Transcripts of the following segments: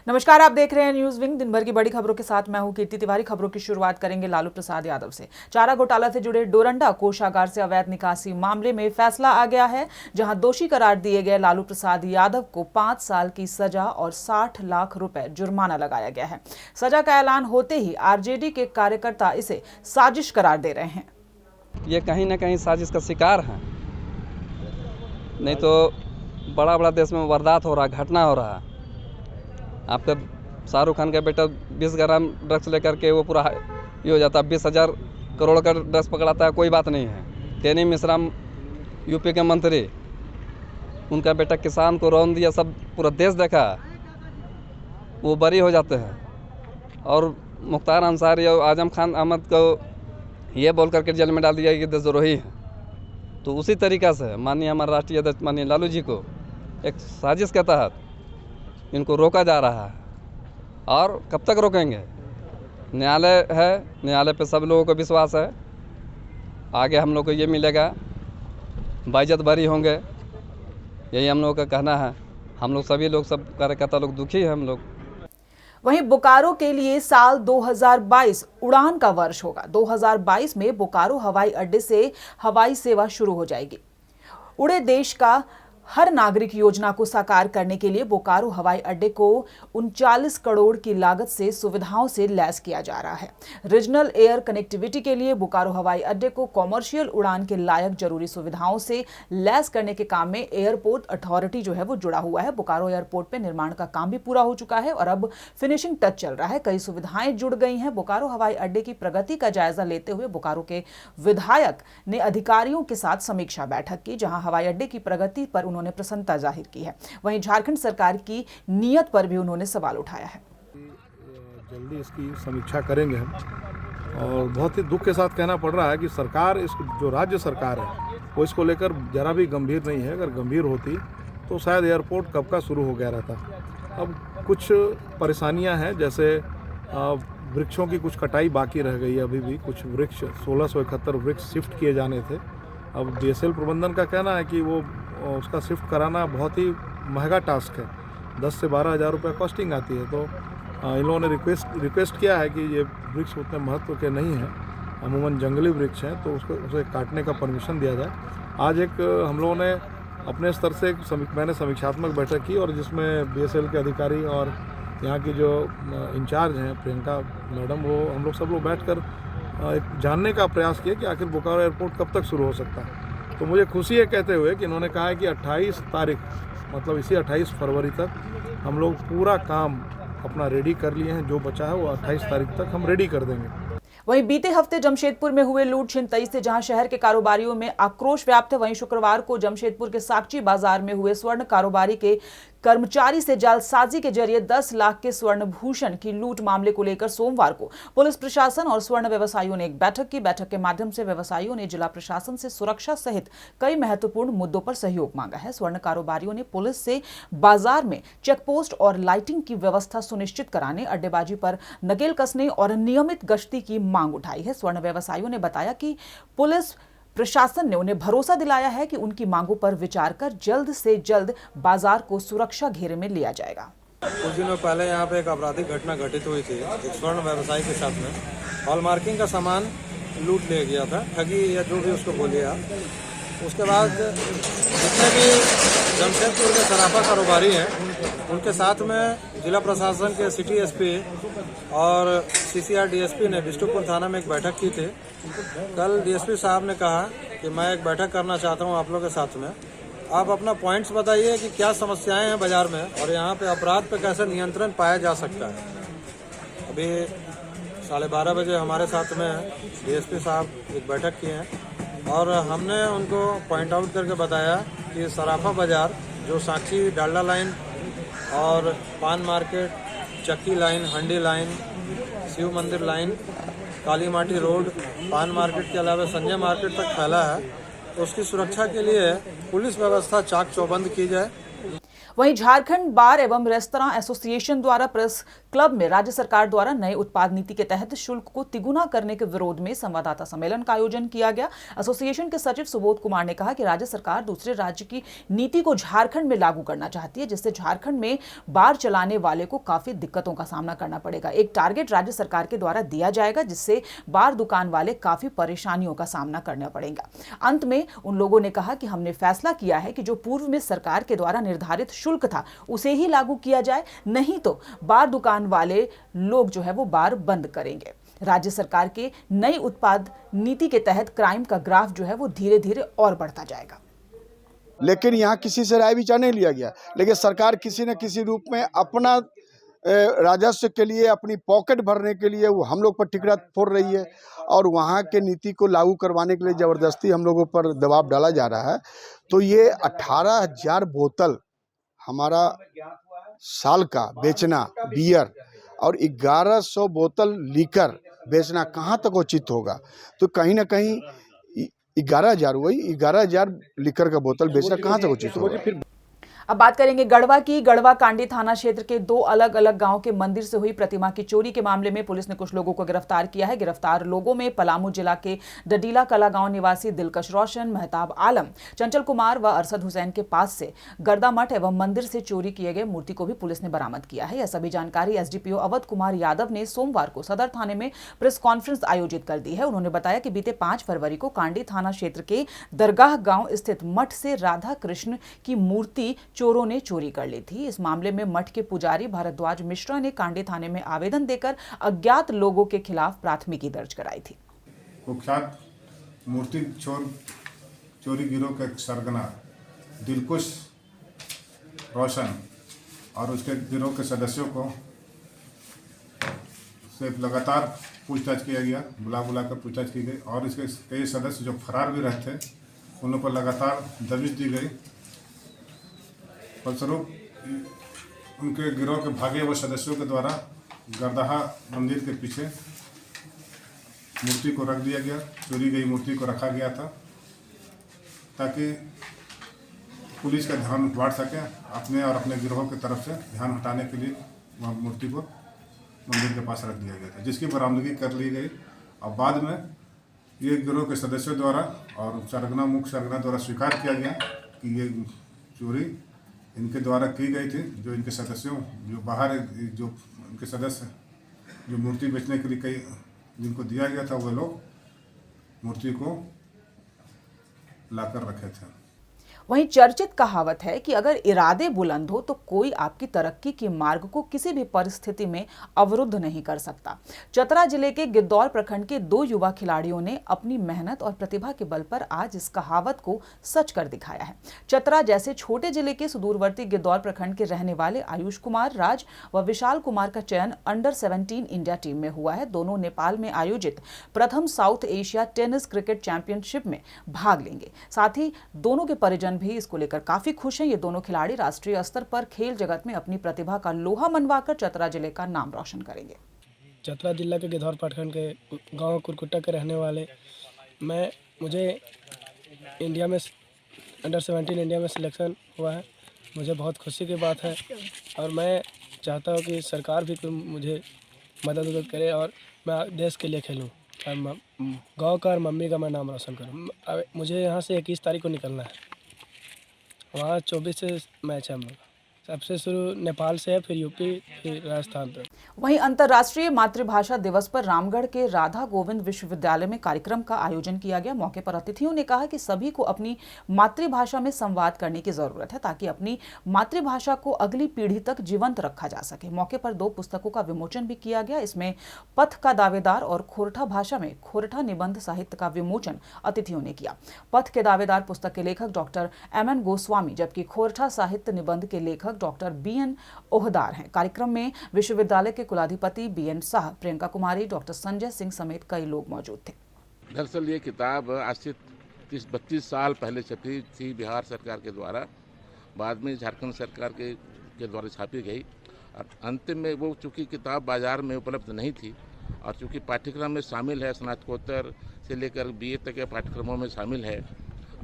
नमस्कार, आप देख रहे हैं न्यूज विंग। दिन भर की बड़ी खबरों के साथ मैं हूं कीर्ति तिवारी। खबरों की शुरुआत करेंगे लालू प्रसाद यादव से। चारा घोटाला से जुड़े डोरंडा कोषागार से अवैध निकासी मामले में फैसला आ गया है, जहां दोषी करार दिए गए लालू प्रसाद यादव को 5 साल की सजा और 60 लाख रुपए जुर्माना लगाया गया है। सजा का ऐलान होते ही आरजेडी के कार्यकर्ता इसे साजिश करार दे रहे हैं। ये कहीं ना कहीं साजिश का शिकार है, नहीं तो बड़ा बड़ा देश में वारदात हो रहा, घटना हो रहा। आपका शाहरुख खान का बेटा 20 ग्राम ड्रग्स लेकर के वो पूरा ये हो जाता है, 20,000 करोड़ का ड्रग्स पकड़ाता है, कोई बात नहीं है। केनी मिश्रा यूपी के मंत्री, उनका बेटा किसान को रौन दिया, सब पूरा देश देखा, वो बरी हो जाते हैं। और मुख्तार अंसारी और आजम खान अहमद को ये बोल करके जेल में डाल दिया कि देशद्रोही है। तो उसी तरीक़ा से माननीय हमारे राष्ट्रीय अध्यक्ष माननीय लालू जी को एक साजिश के तहत इनको रोका जा रहा है। और कब तक रोकेंगे? न्यायालय है, न्यायालय पे सब लोगों को विश्वास है, आगे हम लोग को ये मिलेगा, बाइज्जत बरी होंगे, यही हम लोगों का कहना है। हम लोग सभी लोग, सब कार्यकर्ता लोग दुखी हैं हम लोग। वहीं बोकारो के लिए साल 2022 उड़ान का वर्ष होगा। 2022 में बोकारो हवाई अड्डे से हवाई सेवा शुरू हो जाएगी। उड़े देश का हर नागरिक योजना को साकार करने के लिए बोकारो हवाई अड्डे को 39 करोड़ की लागत से सुविधाओं से लैस किया जा रहा है। रीजनल एयर कनेक्टिविटी के लिए बोकारो हवाई अड्डे को कॉमर्शियल उड़ान के लायक जरूरी सुविधाओं से लैस करने के काम में एयरपोर्ट अथॉरिटी जो है वो जुड़ा हुआ है। बोकारो एयरपोर्ट पे निर्माण का काम भी पूरा हो चुका है और अब फिनिशिंग टच चल रहा है। कई सुविधाएं जुड़ गई हैं। बोकारो हवाई अड्डे की प्रगति का जायजा लेते हुए बोकारो के विधायक ने अधिकारियों के साथ समीक्षा बैठक की, जहां हवाई अड्डे की प्रगति पर उन्होंने प्रसन्नता जाहिर की है। वहीं झारखंड सरकार की नीयत पर भी उन्होंने सवाल उठाया है। जल्दी इसकी समीक्षा करेंगे हम, और बहुत ही दुख के साथ कहना पड़ रहा है कि सरकार, इस जो राज्य सरकार है वो इसको लेकर जरा भी गंभीर नहीं है। अगर गंभीर होती तो शायद एयरपोर्ट कब का शुरू हो गया रहता। अब कुछ परेशानियां हैं, जैसे वृक्षों की कुछ कटाई बाकी रह गई है। अभी भी कुछ वृक्ष 1671 वृक्ष शिफ्ट किए जाने थे। अब डीएसएल प्रबंधन का कहना है कि वो उसका शिफ्ट कराना बहुत ही महंगा टास्क है, 10 से 12 हज़ार रुपये कॉस्टिंग आती है। तो इन लोगों ने रिक्वेस्ट किया है कि ये वृक्ष उतने महत्व के नहीं हैं, अमूमन जंगली वृक्ष हैं, तो उसे काटने का परमिशन दिया जाए। आज एक हम लोगों ने अपने स्तर से मैंने समीक्षात्मक बैठक की, और जिसमें बीएसएल के अधिकारी और यहाँ की जो इंचार्ज हैं प्रियंका मैडम, वो हम लोग सब लोग बैठकर एक जानने का प्रयास किया कि आखिर बोकारो एयरपोर्ट कब तक शुरू हो सकता है। तो मुझे खुशी है कहते हुए कि इन्होंने कहा है कि 28 तारीख, मतलब इसी 28 फरवरी तक हम लोग पूरा काम अपना रेडी कर लिए हैं। जो बचा है वो 28 तारीख तक हम रेडी कर देंगे। वहीं बीते हफ्ते जमशेदपुर में हुए लूट छिनतई से जहां शहर के कारोबारियों में आक्रोश व्याप्त है, वहीं शुक्रवार को जमशेदपुर के साकची बाजार में हुए स्वर्ण कारोबारी के कर्मचारी से जालसाजी के जरिए 10 लाख के स्वर्ण भूषण की लूट मामले को लेकर सोमवार को पुलिस प्रशासन और स्वर्ण व्यवसायियों ने एक बैठक की। बैठक के माध्यम से व्यवसायियों ने जिला प्रशासन से सुरक्षा सहित कई महत्वपूर्ण मुद्दों पर सहयोग मांगा है। स्वर्ण कारोबारियों ने पुलिस से बाजार में चेकपोस्ट और लाइटिंग की व्यवस्था सुनिश्चित कराने, अड्डेबाजी पर नकेल कसने और नियमित गश्ती की मांग उठाई है। स्वर्ण व्यवसायियों ने बताया कि पुलिस प्रशासन ने उन्हें भरोसा दिलाया है कि उनकी मांगों पर विचार कर जल्द से जल्द बाजार को सुरक्षा घेरे में लिया जाएगा। कुछ दिनों पहले यहाँ पे एक आपराधिक घटना घटित हुई थी। एक स्वर्ण व्यवसायी के साथ में हॉलमार्किंग का सामान लूट ले गया था, ठगी या जो भी उसको बोलिए आप। उसके बाद जितने भी जमशेदपुर के सराफा कारोबारी हैं, उनके साथ में जिला प्रशासन के सिटी एसपी और सीसीआर डीएसपी ने बिष्टुपुर थाना में एक बैठक की थी। कल डीएसपी साहब ने कहा कि मैं एक बैठक करना चाहता हूं आप लोगों के साथ में। आप अपना पॉइंट्स बताइए कि क्या समस्याएं हैं बाजार में और यहाँ पे अपराध पे कैसे नियंत्रण पाया जा सकता है। अभी 12:30 बजे हमारे साथ में डीएसपी साहब एक बैठक की हैं और हमने उनको पॉइंट आउट करके बताया कि सराफा बाजार जो साक्षी डालडा लाइन और पान मार्केट, चक्की लाइन, हंडी लाइन, शिव मंदिर लाइन, काली माटी रोड, पान मार्केट के अलावा संजय मार्केट तक फैला है, तो उसकी सुरक्षा के लिए पुलिस व्यवस्था चाक चौबंद की जाए। वहीं झारखंड बार एवं रेस्तरां एसोसिएशन द्वारा प्रेस क्लब में राज्य सरकार द्वारा नए उत्पाद नीति के तहत शुल्क को तिगुना करने के विरोध में संवाददाता सम्मेलन का आयोजन किया गया। एसोसिएशन के सचिव सुबोध कुमार ने कहा कि राज्य सरकार दूसरे राज्य की नीति को झारखंड में लागू करना चाहती है, जिससे झारखंड में बार चलाने वाले को काफी दिक्कतों का सामना करना पड़ेगा। एक टारगेट राज्य सरकार के द्वारा दिया जाएगा, जिससे बार दुकान वाले काफी परेशानियों का सामना करना पड़ेगा। अंत में उन लोगों ने कहा कि हमने फैसला किया है कि जो पूर्व में सरकार के द्वारा निर्धारित शुल्क था उसे ही लागू किया जाए, नहीं तो बार दुकान वाले लोग जो है वो बार बंद करेंगे। राज्य सरकार के नई उत्पाद नीति के तहत क्राइम का ग्राफ जो है वो धीरे धीरे और बढ़ता जाएगा। लेकिन यहाँ किसी से राय विचार नहीं लिया गया, लेकिन सरकार किसी न किसी रूप में अपना राजस्व के लिए, अपनी पॉकेट भरने के लिए वो हम लोग पर टिकड़ा फोड़ रही है और वहाँ के नीति को लागू करवाने के लिए ज़बरदस्ती हम लोगों पर दबाव डाला जा रहा है। तो ये 18,000 बोतल हमारा साल का बेचना बियर और 1100 बोतल लीकर बेचना कहाँ तक उचित होगा? तो कहीं ना कहीं 11,000 लीकर का बोतल बेचना कहाँ तक उचित होगा? अब बात करेंगे गढ़वा की। गढ़वा कांडी थाना क्षेत्र के 2 अलग अलग गांव के मंदिर से हुई प्रतिमा की चोरी के मामले में पुलिस ने कुछ लोगों को गिरफ्तार किया है। गिरफ्तार लोगों में पलामू जिला के डडीला कला गांव निवासी दिलकश रोशन, महताब आलम, चंचल कुमार व अरशद हुसैन के पास से गर्दा मठ एवं मंदिर से चोरी किए गए मूर्ति को भी पुलिस ने बरामद किया है। यह सभी जानकारी एसडीपीओ अवध कुमार यादव ने सोमवार को सदर थाने में प्रेस कॉन्फ्रेंस आयोजित कर दी है। उन्होंने बताया कि बीते 5 फरवरी को कांडी थाना क्षेत्र के दरगाह गांव स्थित मठ से राधा कृष्ण की मूर्ति चोरों ने चोरी कर ली थी। इस मामले में मठ के पुजारी भारद्वाज मिश्रा ने कांडी थाने में आवेदन देकर अज्ञात लोगों के खिलाफ प्राथमिकी दर्ज कराई थी। कुख्यात मूर्ति चोरी गिरोह के सरगना दिलकुश रोशन और उसके गिरोह के सदस्यों को से लगातार पूछताछ किया गया, बुला कर पूछताछ की गई और इसके कई सदस्य जो फरार भी रहे थे उन लोगों पर लगातार दबिश दी गई। फलस्वरूप उनके गिरोह के भागे हुए सदस्यों के द्वारा गर्दहा मंदिर के पीछे मूर्ति को रख दिया गया, चोरी गई मूर्ति को रखा गया था ताकि पुलिस का ध्यान बांट सके, अपने और अपने गिरोह की तरफ से ध्यान हटाने के लिए वह मूर्ति को मंदिर के पास रख दिया गया था, जिसकी बरामदगी कर ली गई। और बाद में ये गिरोह के सदस्यों द्वारा और मुख्य सरगना द्वारा स्वीकार किया गया कि ये चोरी इनके द्वारा की गई थी। जो इनके सदस्यों जो बाहर जो इनके सदस्य जो मूर्ति बेचने के लिए कई जिनको दिया गया था वो लोग मूर्ति को लाकर रखे थे। वहीं चर्चित कहावत है कि अगर इरादे बुलंद हो तो कोई आपकी तरक्की के मार्ग को किसी भी परिस्थिति में अवरुद्ध नहीं कर सकता। चतरा जिले के गिद्धौर प्रखंड के 2 युवा खिलाड़ियों ने अपनी मेहनत और प्रतिभा के बल पर आज इस कहावत को सच कर दिखाया है। चतरा जैसे छोटे जिले के सुदूरवर्ती गिद्धौर प्रखंड के रहने वाले आयुष कुमार, राज व विशाल कुमार का चयन अंडर 17 इंडिया टीम में हुआ है। दोनों नेपाल में आयोजित प्रथम south Asia tennis cricket championship में भाग लेंगे। साथ ही दोनों के परिजन भी इसको लेकर काफी खुश हैं। ये दोनों खिलाड़ी राष्ट्रीय स्तर पर खेल जगत में अपनी प्रतिभा का लोहा मनवाकर चतरा जिले का नाम रोशन करेंगे। चतरा जिला के गिद्धौर प्रखंड के गांव कुरकुट्टा के रहने वाले मुझे इंडिया में अंडर 17 इंडिया में सिलेक्शन हुआ है। मुझे बहुत खुशी की बात है और मैं चाहता हूँ कि सरकार भी मुझे मदद करे और मैं देश के लिए खेलूँ और गाँव का और मम्मी का मैं नाम रोशन करूँ। मुझे यहाँ से 21 तारीख को निकलना है। वहाँ 24 से मैच है हम लोग। सबसे शुरू नेपाल से है, फिर यूपी, फिर राजस्थान तक। वहीं अंतर्राष्ट्रीय मातृभाषा दिवस पर रामगढ़ के राधा गोविंद विश्वविद्यालय में कार्यक्रम का आयोजन किया गया। मौके पर अतिथियों ने कहा कि सभी को अपनी मातृभाषा में संवाद करने की जरूरत है ताकि अपनी मातृभाषा को अगली पीढ़ी तक जीवंत रखा जा सके। मौके पर 2 पुस्तकों का विमोचन भी किया गया। इसमें पथ का दावेदार और खोरठा भाषा में खोरठा निबंध साहित्य का विमोचन अतिथियों ने किया। पथ के दावेदार पुस्तक के लेखक डॉक्टर MN गोस्वामी, जबकि खोरठा साहित्य निबंध के लेखक डॉक्टर BN ओहदार हैं। कार्यक्रम में विश्वविद्यालय के कुलाधिपति BN शाह, प्रियंका कुमारी, डॉक्टर संजय सिंह समेत कई लोग मौजूद थे। दरअसल ये किताब आज से 30-32 साल पहले छपी थी बिहार सरकार के द्वारा, बाद में झारखंड सरकार के द्वारा छापी गई और अंतिम में वो चूँकि किताब बाजार में उपलब्ध नहीं थी और चूँकि पाठ्यक्रम में शामिल है, स्नातकोत्तर से लेकर BA तक के पाठ्यक्रमों में शामिल है,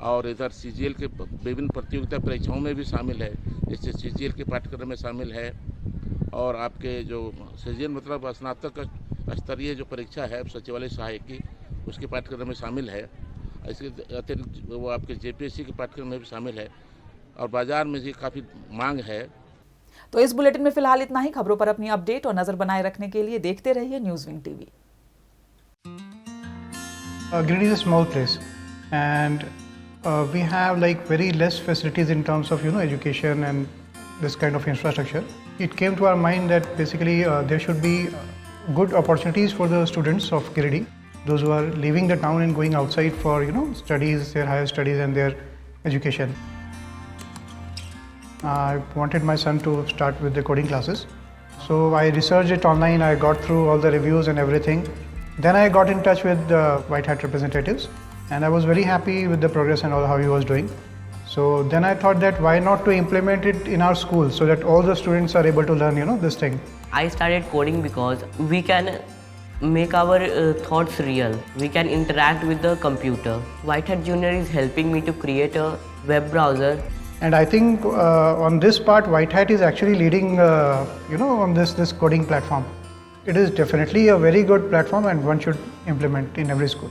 और इधर CGL के विभिन्न प्रतियोगिता परीक्षाओं में भी शामिल है, जैसे CGL के पाठ्यक्रम में शामिल है और आपके जो CGL मतलब स्नातक स्तरीय जो परीक्षा है सचिवालय सहायक की, उसके पाठ्यक्रम में शामिल है। इसके अतिरिक्त वो आपके JPSC के पाठ्यक्रम में भी शामिल है और बाजार में भी काफ़ी मांग है। तो इस बुलेटिन में फिलहाल इतना ही। खबरों पर अपनी अपडेट और नजर बनाए रखने के लिए देखते रहिए news wing TV. Giridih is a small place, and we have like very less facilities in terms of education and this kind of infrastructure. It came to our mind that basically there should be good opportunities for the students of Giridih, those who are leaving the town and going outside for studies, their higher studies and their education. I wanted my son to start with the coding classes, so I researched it online. I got through all the reviews and everything. Then I got in touch with the White Hat representatives, and I was very happy with the progress and all how he was doing. So then I thought that why not to implement it in our school so that all the students are able to learn this thing. I started coding because we can make our thoughts real. We can interact with the computer. White Hat Junior is helping me to create a web browser. And I think on this part, White Hat is actually leading, on this coding platform. It is definitely a very good platform and one should implement in every school.